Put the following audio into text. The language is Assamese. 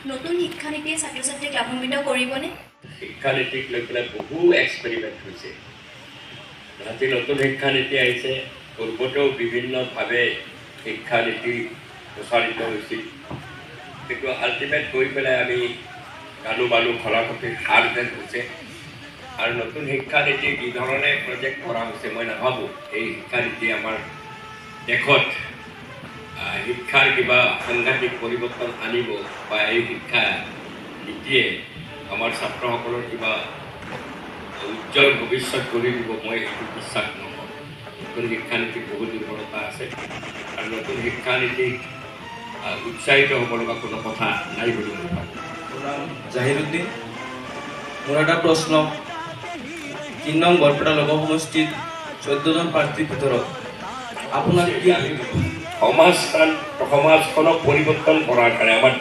নতুন শিক্ষানীতিয়ে ছাত্ৰ ছাত্ৰীক লাভান্বিত কৰিবনে? শিক্ষানীতিক লৈ পেলাই বহু এক্সপেৰিমেণ্ট হৈছে। আজি নতুন শিক্ষানীতি আহিছে, পূৰ্বতেও বিভিন্নভাৱে শিক্ষানীতি প্ৰচাৰিত হৈছিল, কিন্তু আল্টিমেট গৈ পেলাই আমি গালো বালো খলাখতিৰ সাৰ যেন হৈছে। আৰু নতুন শিক্ষানীতি যি ধৰণে প্ৰজেক্ট কৰা হৈছে, মই নাভাবোঁ এই শিক্ষানীতি আমাৰ দেশত শিক্ষাৰ কিবা সাংঘাতিক পৰিৱৰ্তন আনিব বা এই শিক্ষা নীতিয়ে আমাৰ ছাত্ৰসকলৰ কিবা উজ্জ্বল ভৱিষ্যত গঢ়ি দিব, মই এইটো বিশ্বাস নকৰোঁ। নতুন শিক্ষানীতিত বহু দুৰ্বলতা আছে আৰু নতুন শিক্ষানীতিক উৎসাহিত হ'ব লগা কোনো কথা নাই বুলি মই ভাবোঁ। জাহিৰুদ্দিন, মোৰ এটা প্ৰশ্ন, ৩ নং বৰপেটা লোক সমষ্টিত 14জন প্ৰাৰ্থীৰ ভিতৰত আপোনাৰ কি সমাজখনক পৰিৱৰ্তন কৰাৰ কাৰণে আমাৰ